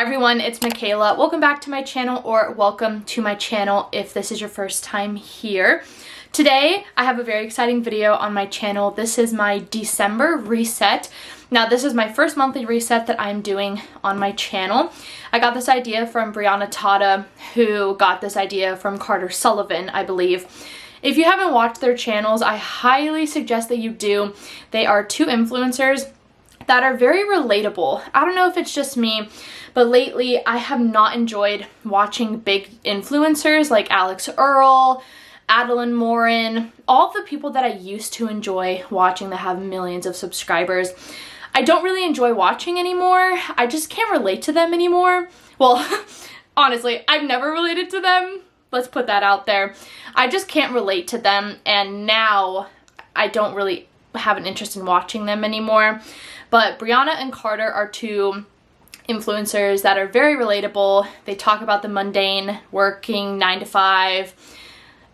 Hi everyone, it's Michaela. Welcome back to my channel, or welcome to my channel if this is your first time here. Today, I have a very exciting video on my channel. This is my December reset. Now, this is my first monthly reset that I'm doing on my channel. I got this idea from Brianna Tata, who got this idea from Carter Sullivan, I believe. If you haven't watched their channels, I highly suggest that you do. They are two influencers that are very relatable. I don't know if it's just me, but lately I have not enjoyed watching big influencers like Alex Earl, Adeline Morin, all the people that I used to enjoy watching that have millions of subscribers. I don't really enjoy watching anymore. I just can't relate to them anymore. Well, honestly, I've never related to them. Let's put that out there. I just can't relate to them, and now I don't really have an interest in watching them anymore. But Brianna and Carter are two influencers that are very relatable. They talk about the mundane, working 9 to 5,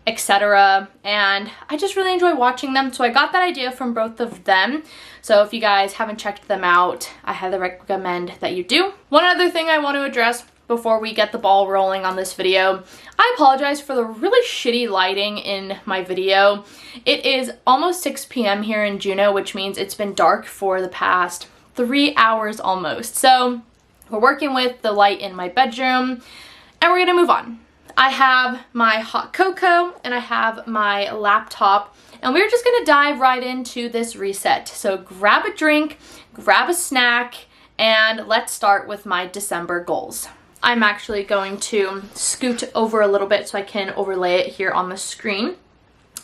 etc. And I just really enjoy watching them. So I got that idea from both of them. So if you guys haven't checked them out, I highly recommend that you do. One other thing I want to address before we get the ball rolling on this video, I apologize for the really shitty lighting in my video. It is almost 6 p.m. here in Juneau, which means it's been dark for the past 3 hours almost. So we're working with the light in my bedroom, and we're gonna move on. I have my hot cocoa and I have my laptop, and we're just gonna dive right into this reset. So grab a drink, grab a snack, and let's start with my December goals. I'm actually going to scoot over a little bit so I can overlay it here on the screen.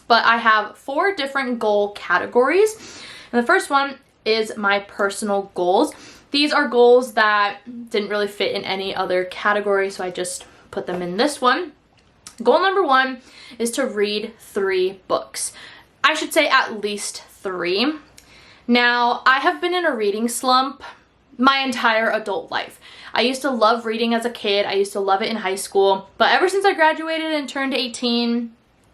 But I have 4 different goal categories. And the first one is my personal goals. These are goals that didn't really fit in any other category, so I just put them in this one. Goal number 1 is to read 3 books. I should say at least 3. Now, I have been in a reading slump my entire adult life. I used to love reading as a kid. I used to love it in high school. But ever since I graduated and turned 18,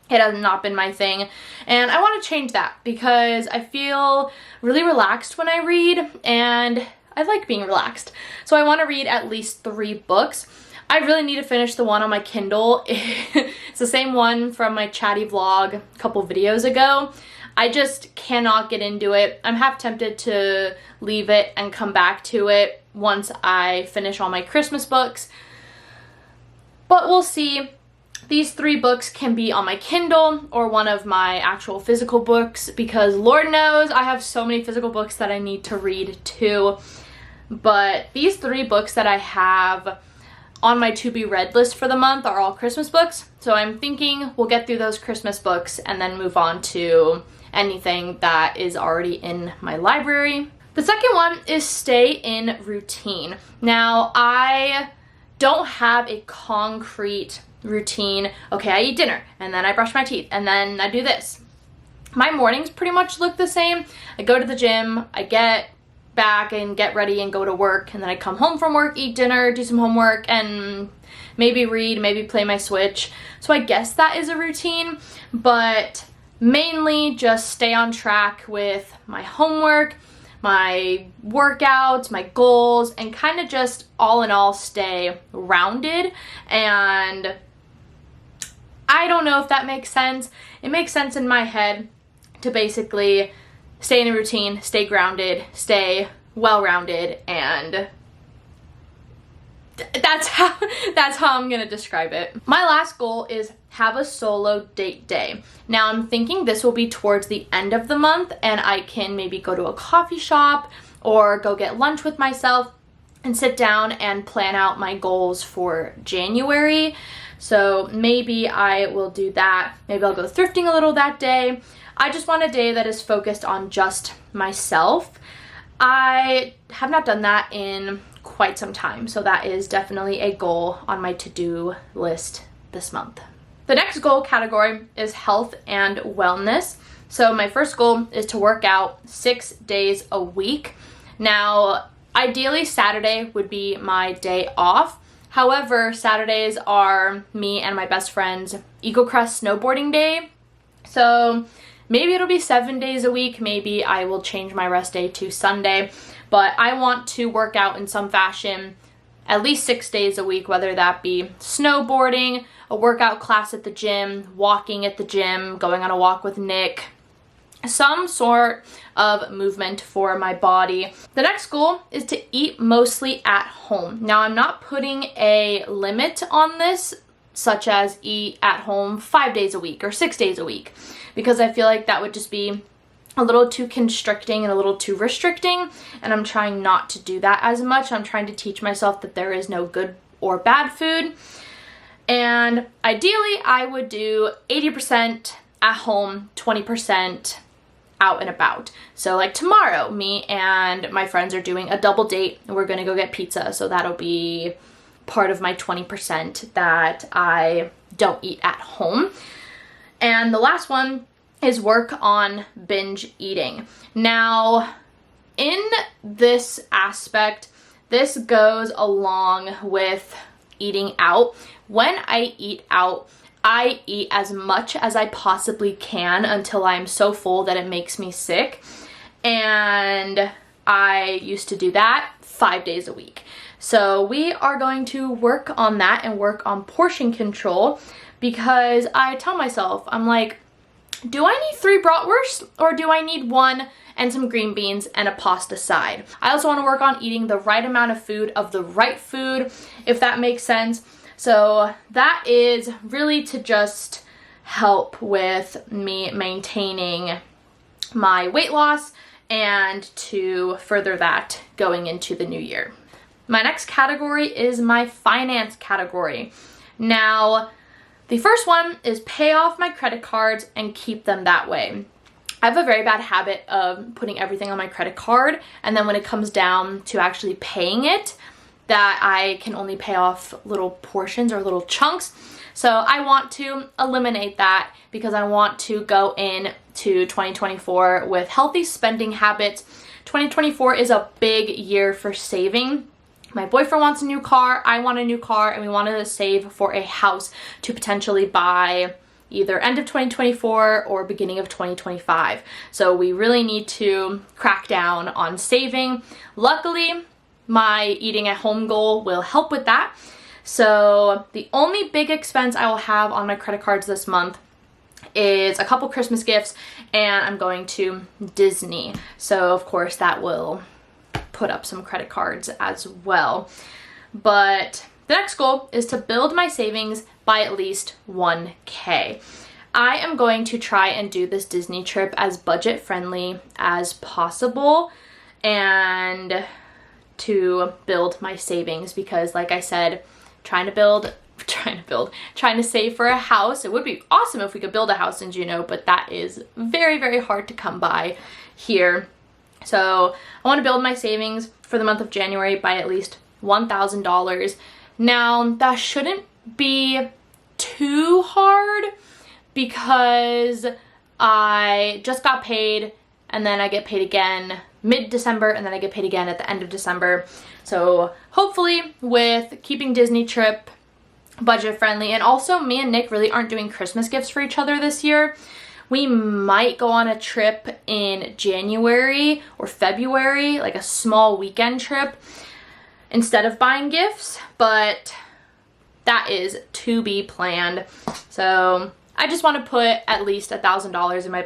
it has not been my thing. And I want to change that because I feel really relaxed when I read, and I like being relaxed. So I want to read at least 3 books. I really need to finish the one on my Kindle. It's the same one from my chatty vlog a couple videos ago. I just cannot get into it. I'm half tempted to leave it and come back to it once I finish all my Christmas books. But we'll see. These 3 books can be on my Kindle or one of my actual physical books, because Lord knows I have so many physical books that I need to read too. But these 3 books that I have on my to be read list for the month are all Christmas books. So I'm thinking we'll get through those Christmas books and then move on to anything that is already in my library. The second one is stay in routine. Now, I don't have a concrete routine. Okay, I eat dinner, and then I brush my teeth, and then I do this. My mornings pretty much look the same. I go to the gym, I get back and get ready and go to work, and then I come home from work, eat dinner, do some homework, and maybe read, maybe play my Switch. So I guess that is a routine, but mainly just stay on track with my homework, my workouts, my goals, and kind of just all in all stay rounded. And I don't know if that makes sense. It makes sense in my head to basically stay in a routine, stay grounded, stay well-rounded, and that's how I'm gonna describe it. My last goal is have a solo date day. Now, I'm thinking this will be towards the end of the month, and I can maybe go to a coffee shop or go get lunch with myself and sit down and plan out my goals for January. So maybe I will do that. Maybe I'll go thrifting a little that day. I just want a day that is focused on just myself. I have not done that in quite some time, so that is definitely a goal on my to-do list this month. The next goal category is health and wellness. So my first goal is to work out 6 days a week. Now, ideally Saturday would be my day off. However, Saturdays are me and my best friend's Eagle Crest snowboarding day. So maybe it'll be 7 days a week. Maybe I will change my rest day to Sunday. But I want to work out in some fashion at least 6 days a week, whether that be snowboarding, a workout class at the gym, walking at the gym, going on a walk with Nick, some sort of movement for my body. The next goal is to eat mostly at home. Now, I'm not putting a limit on this, such as eat at home 5 days a week or 6 days a week, because I feel like that would just be a little too constricting and a little too restricting, and I'm trying not to do that as much. I'm trying to teach myself that there is no good or bad food, and ideally I would do 80% at home, 20% out and about. So like tomorrow, me and my friends are doing a double date and we're gonna go get pizza, so that'll be part of my 20% that I don't eat at home. And the last one is work on binge eating. Now, in this aspect, this goes along with eating out. When I eat out, I eat as much as I possibly can until I'm so full that it makes me sick. And I used to do that 5 days a week. So we are going to work on that and work on portion control, because I tell myself, I'm like, do I need 3 bratwursts or do I need 1 and some green beans and a pasta side? I also want to work on eating the right amount of food, of the right food, if that makes sense. So that is really to just help with me maintaining my weight loss and to further that going into the new year. My next category is my finance category. Now, the first one is pay off my credit cards and keep them that way. I have a very bad habit of putting everything on my credit card, and then when it comes down to actually paying it, that I can only pay off little portions or little chunks. So I want to eliminate that because I want to go into 2024 with healthy spending habits. 2024 is a big year for saving. My boyfriend wants a new car, I want a new car, and we wanted to save for a house to potentially buy either end of 2024 or beginning of 2025. So we really need to crack down on saving. Luckily, my eating at home goal will help with that. So the only big expense I will have on my credit cards this month is a couple Christmas gifts, and I'm going to Disney. So of course that will put up some credit cards as well. But the next goal is to build my savings by at least 1K. I am going to try and do this Disney trip as budget friendly as possible and to build my savings, because like I said, trying to save for a house. It would be awesome if we could build a house in Juneau, but that is very, very hard to come by here. So I want to build my savings for the month of January by at least $1,000. Now, that shouldn't be too hard because I just got paid and then I get paid again mid-December and then I get paid again at the end of December. So hopefully with keeping Disney trip budget friendly, and also me and Nick really aren't doing Christmas gifts for each other this year. We might go on a trip in January or February, like a small weekend trip, instead of buying gifts, but that is to be planned. So I just want to put at least $1,000 in my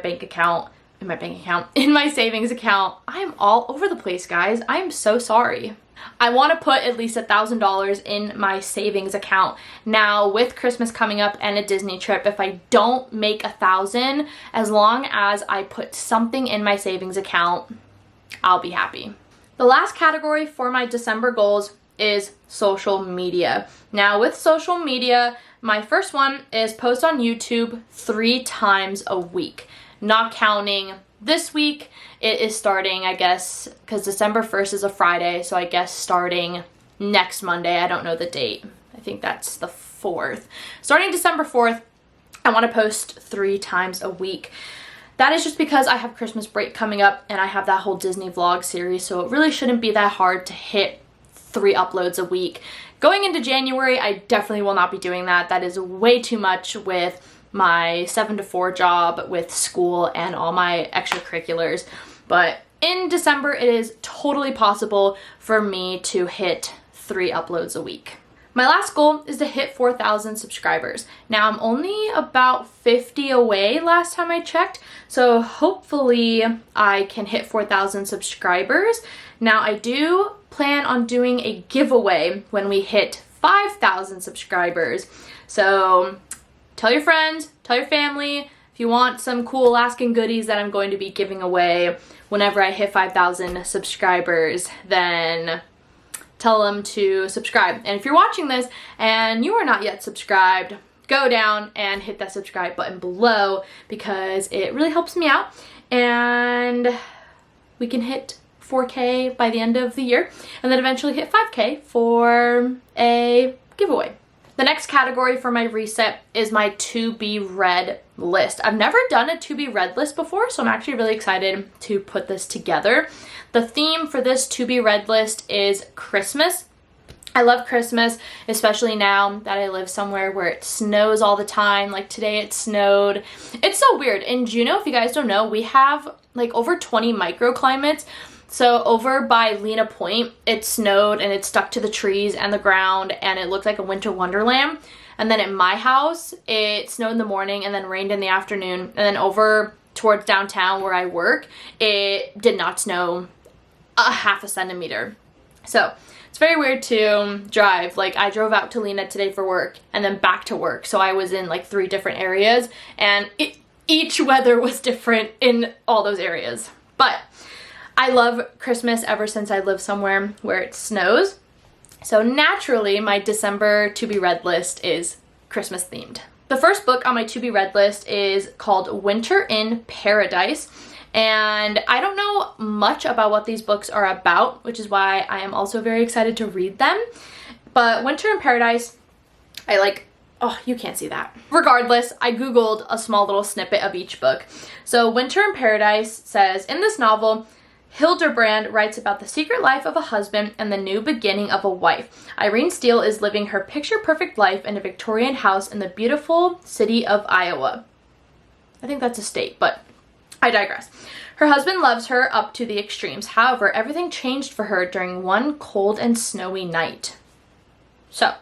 in my savings account. I'm all over the place, guys. I am so sorry. I want to put at least $1,000 in my savings account. Now, with Christmas coming up and a Disney trip, if I don't make $1,000, as long as I put something in my savings account, I'll be happy. The last category for my December goals is social media. Now, with social media, my first one is post on YouTube 3 times a week, not counting this week. It is starting, I guess, because December 1st is a Friday, so I guess starting next Monday. I don't know the date. I think that's the 4th. Starting December 4th, I want to post 3 times a week. That is just because I have Christmas break coming up and I have that whole Disney vlog series, so it really shouldn't be that hard to hit 3 uploads a week. Going into January, I definitely will not be doing that. That is way too much with my 7 to 4 job with school and all my extracurriculars. But in December, it is totally possible for me to hit 3 uploads a week. My last goal is to hit 4,000 subscribers. Now I'm only about 50 away last time I checked, so hopefully I can hit 4,000 subscribers. Now I do plan on doing a giveaway when we hit 5,000 subscribers. So tell your friends, tell your family, if you want some cool Alaskan goodies that I'm going to be giving away whenever I hit 5,000 subscribers, then tell them to subscribe. And if you're watching this and you are not yet subscribed, go down and hit that subscribe button below because it really helps me out, and we can hit 4K by the end of the year and then eventually hit 5K for a giveaway. The next category for my reset is my to be read list. I've never done a to be read list before, so I'm actually really excited to put this together. The theme for this to be read list is Christmas. I love Christmas, especially now that I live somewhere where it snows all the time. Like today it snowed. It's so weird. In Juneau, if you guys don't know, we have like over 20 microclimates. So over by Lena Point, it snowed and it stuck to the trees and the ground and it looked like a winter wonderland. And then at my house, it snowed in the morning and then rained in the afternoon. And then over towards downtown where I work, it did not snow a half a centimeter. So it's very weird to drive. Like I drove out to Lena today for work and then back to work. So I was in like 3 different areas and each weather was different in all those areas. But I love Christmas ever since I live somewhere where it snows. So naturally, my December to be read list is Christmas themed. The first book on my to be read list is called Winter in Paradise. And I don't know much about what these books are about, which is why I am also very excited to read them. But Winter in Paradise, oh, you can't see that. Regardless, I Googled a small little snippet of each book. So Winter in Paradise says, in this novel, Hildebrand writes about the secret life of a husband and the new beginning of a wife. Irene Steele is living her picture-perfect life in a Victorian house in the beautiful city of Iowa. I think that's a state, but I digress. Her husband loves her up to the extremes. However, everything changed for her during one cold and snowy night. So,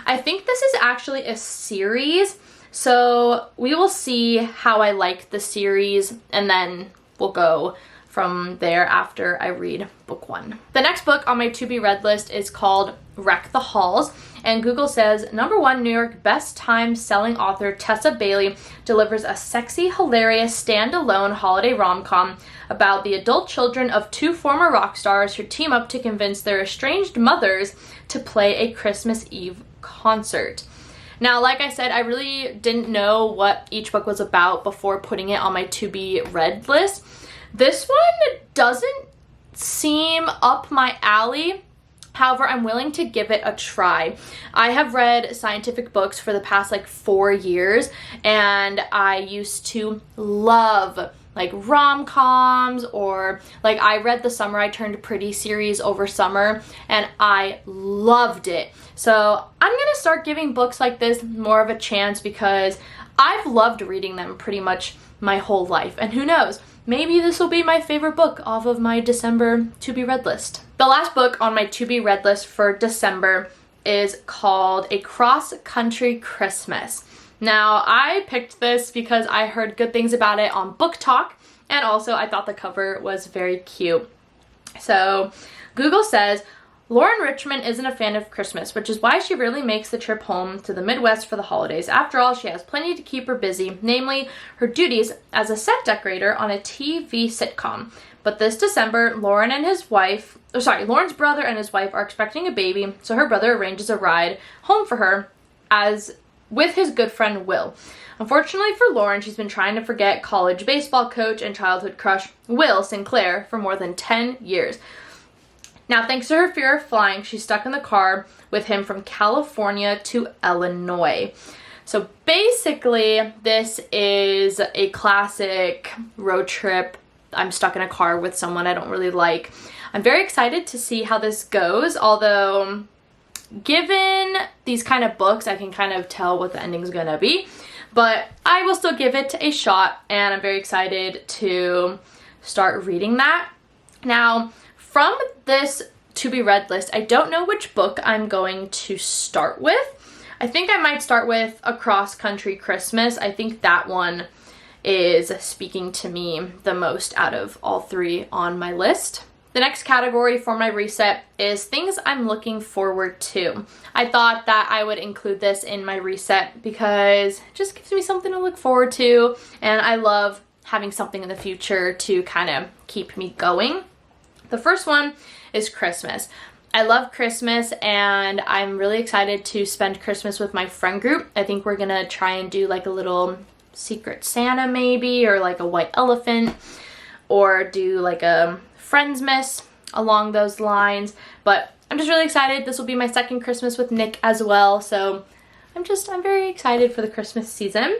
I think this is actually a series, so we will see how I like the series, and then we'll go from there after I read book 1. The next book on my to be read list is called Wreck the Halls, and Google says #1 New York best time selling author Tessa Bailey delivers a sexy, hilarious, standalone holiday rom-com about the adult children of 2 former rock stars who team up to convince their estranged mothers to play a Christmas Eve concert. Now, like I said, I really didn't know what each book was about before putting it on my to be read list. This one doesn't seem up my alley. However, I'm willing to give it a try. I have read scientific books for the past 4 years, and I used to love rom-coms, or I read the Summer I Turned Pretty series over summer and I loved it. So I'm gonna start giving books like this more of a chance because I've loved reading them pretty much my whole life, and who knows, maybe this will be my favorite book off of my December to be read list. The last book on my to be read list for December is called A Cross Country Christmas. Now, I picked this because I heard good things about it on Book Talk, and also I thought the cover was very cute. So, Google says, Lauren Richmond isn't a fan of Christmas, which is why she rarely makes the trip home to the Midwest for the holidays. After all, she has plenty to keep her busy, namely her duties as a set decorator on a TV sitcom. But this December, Lauren's brother and his wife are expecting a baby, so her brother arranges a ride home for her with his good friend Will. Unfortunately for Lauren, she's been trying to forget college baseball coach and childhood crush Will Sinclair for more than 10 years. Now, thanks to her fear of flying, she's stuck in the car with him from California to Illinois. So basically, this is a classic road trip. I'm stuck in a car with someone I don't really like. I'm very excited to see how this goes, although given these kind of books, I can kind of tell what the ending's gonna be. But I will still give it a shot, and I'm very excited to start reading that. Now, from this to be read list. I don't know which book I'm going to start with. I think I might start with Across Country Christmas. I think that one is speaking to me the most out of all three on my list. The next category for my reset is things I'm looking forward to. I thought that I would include this in my reset because it just gives me something to look forward to, and I love having something in the future to kind of keep me going. The first one is Christmas. I love Christmas, and I'm really excited to spend Christmas with my friend group. I think we're gonna try and do like a little Secret Santa maybe, or like a white elephant, or do like a Friendsmas along those lines. But I'm just really excited. This will be my second Christmas with Nick as well, so I'm very excited for the Christmas season.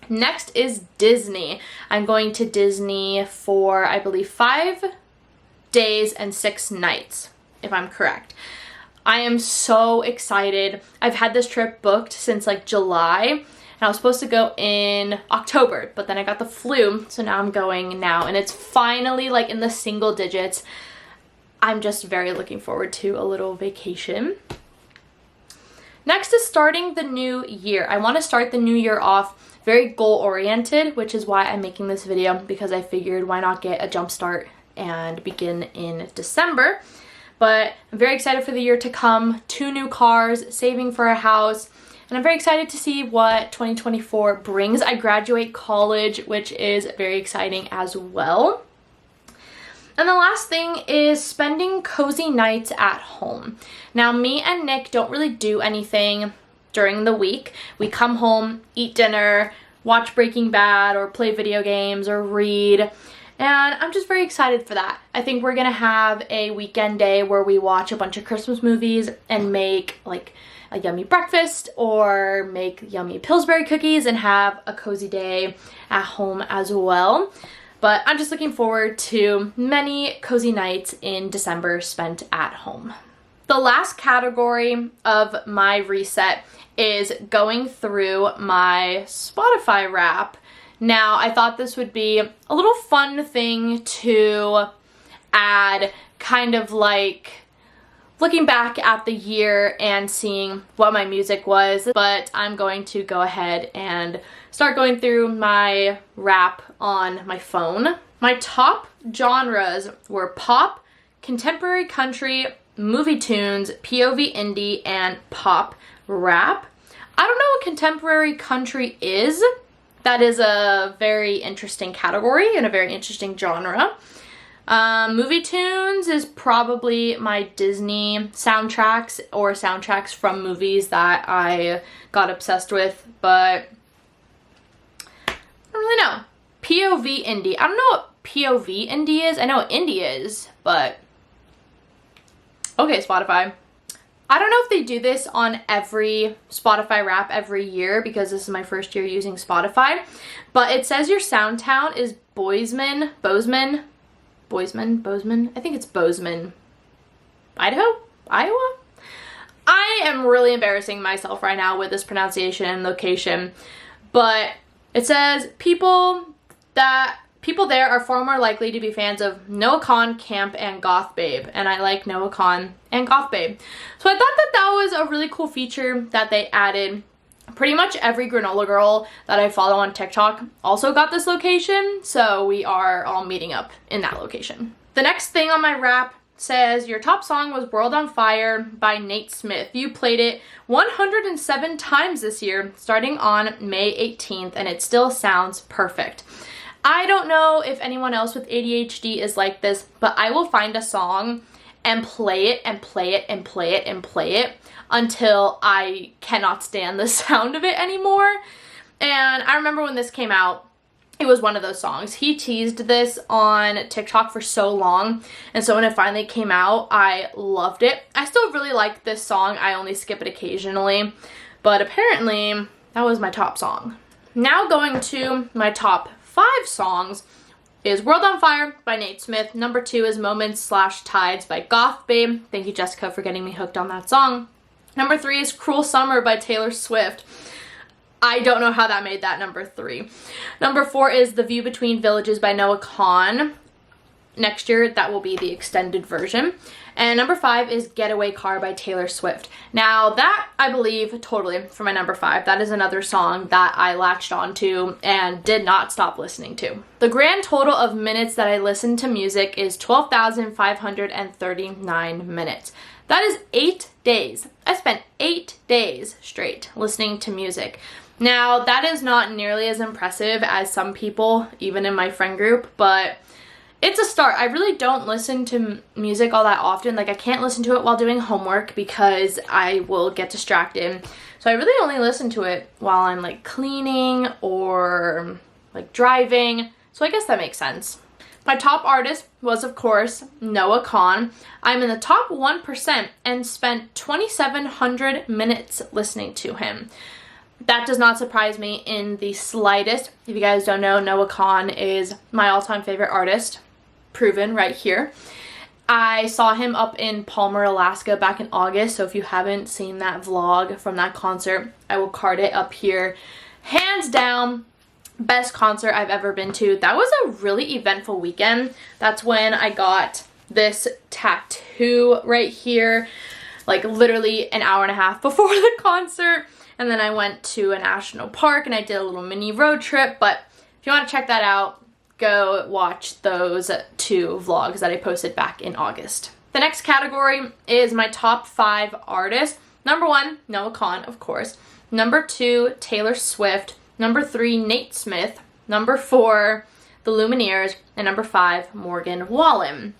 Next is Disney. I'm going to Disney for, I believe, 5 days and 6 nights, if I'm correct. I am so excited. I've had this trip booked since like July, and I was supposed to go in October, but then I got the flu, so now I'm going now, and it's finally like in the single digits. I'm just very looking forward to a little vacation. Next is starting the new year. I want to start the new year off very goal-oriented, which is why I'm making this video, because I figured why not get a jump start and begin in December. But I'm very excited for the year to come. 2 new cars, saving for a house, and I'm very excited to see what 2024 brings. I graduate college, which is very exciting as well. And the last thing is spending cozy nights at home. Now, me and Nick don't really do anything during the week. We come home, eat dinner, watch Breaking Bad, or play video games, or read. And I'm just very excited for that. I think we're gonna have a weekend day where we watch a bunch of Christmas movies and make like a yummy breakfast, or make yummy Pillsbury cookies and have a cozy day at home as well. But I'm just looking forward to many cozy nights in December spent at home. The last category of my reset is going through my Spotify Wrap. Now, I thought this would be a little fun thing to add, kind of like looking back at the year and seeing what my music was, but I'm going to go ahead and start going through my Wrap on my phone. My top genres were pop, contemporary country, movie tunes, POV indie, and pop rap. I don't know what contemporary country is. That is a very interesting category and a very interesting genre. Movie tunes is probably my Disney soundtracks, or soundtracks from movies that I got obsessed with, but I don't really know. POV indie. I don't know what POV indie is. I know what indie is, but okay, Spotify. I don't know if they do this on every Spotify Wrap every year, because this is my first year using Spotify, but it says your sound town is Bozeman, I think it's Bozeman, Idaho? Iowa? I am really embarrassing myself right now with this pronunciation and location, but it says people there are far more likely to be fans of Noah Kahan, Camp, and Goth Babe, and I like Noah Kahan and Goth Babe. So I thought that was a really cool feature that they added. Pretty much every granola girl that I follow on TikTok also got this location, so we are all meeting up in that location. The next thing on my Wrap says your top song was World on Fire by Nate Smith. You played it 107 times this year, starting on May 18th, and it still sounds perfect. I don't know if anyone else with ADHD is like this, but I will find a song and play it and play it and play it and play it until I cannot stand the sound of it anymore. And I remember when this came out, it was one of those songs. He teased this on TikTok for so long, and so when it finally came out, I loved it. I still really like this song. I only skip it occasionally, but apparently that was my top song. Now going to my top 5 songs is World on Fire by Nate Smith. Number 2 is Moments/Tides by Goth Babe. Thank you, Jessica, for getting me hooked on that song. Number 3 is Cruel Summer by Taylor Swift. I don't know how that made that number 3. Number 4 is The View Between Villages by Noah Kahan. Next year, that will be the extended version. And number 5 is Getaway Car by Taylor Swift. Now that, I believe, totally for my number 5, that is another song that I latched onto and did not stop listening to. The grand total of minutes that I listened to music is 12,539 minutes. That is 8 days. I spent 8 days straight listening to music. Now, that is not nearly as impressive as some people, even in my friend group, but it's a start. I really don't listen to music all that often. Like, I can't listen to it while doing homework because I will get distracted. So I really only listen to it while I'm like cleaning or like driving. So I guess that makes sense. My top artist was, of course, Noah Kahan. I'm in the top 1% and spent 2,700 minutes listening to him. That does not surprise me in the slightest. If you guys don't know, Noah Kahan is my all-time favorite artist. Proven right here. I saw him up in Palmer, Alaska back in August, so if you haven't seen that vlog from that concert, I will card it up here. Hands down, best concert I've ever been to. That was a really eventful weekend. That's when I got this tattoo right here, like literally an hour and a half before the concert. And then I went to a national park and I did a little mini road trip. But if you want to check that out, go watch those 2 vlogs that I posted back in August. The next category is my top 5 artists. Number 1, Noah Kahan, of course. Number 2, Taylor Swift. Number 3, Nate Smith. Number 4, The Lumineers. And number 5, Morgan Wallen.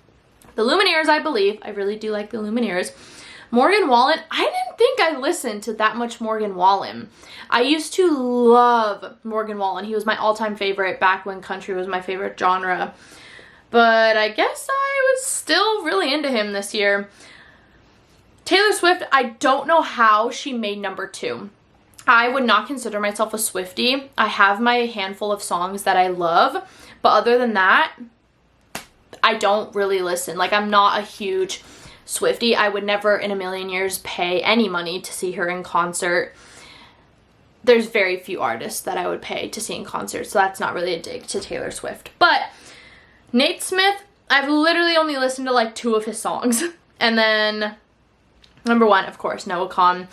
The Lumineers, I believe, I really do like the Lumineers. Morgan Wallen, I didn't think I listened to that much Morgan Wallen. I used to love Morgan Wallen. He was my all-time favorite back when country was my favorite genre. But I guess I was still really into him this year. Taylor Swift, I don't know how she made number 2. I would not consider myself a Swiftie. I have my handful of songs that I love, but other than that, I don't really listen. Like, I'm not a huge Swiftie. I would never in a million years pay any money to see her in concert. There's very few artists that I would pay to see in concert, so that's not really a dig to Taylor Swift. But Nate Smith, I've literally only listened to like 2 of his songs. And then number 1, of course, Noah Kahan.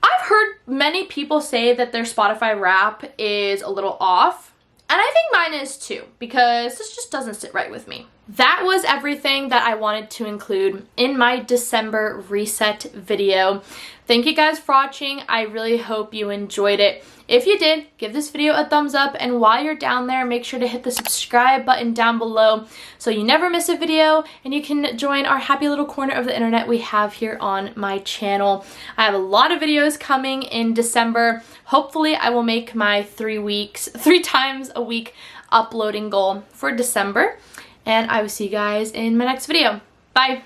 I've heard many people say that their Spotify rap is a little off. And I think mine is too, because this just doesn't sit right with me. That was everything that I wanted to include in my December reset video. Thank you guys for watching. I really hope you enjoyed it. If you did, give this video a thumbs up, and while you're down there, make sure to hit the subscribe button down below so you never miss a video and you can join our happy little corner of the internet we have here on my channel. I have a lot of videos coming in December. Hopefully I will make my 3 times a week uploading goal for December, and I will see you guys in my next video. Bye!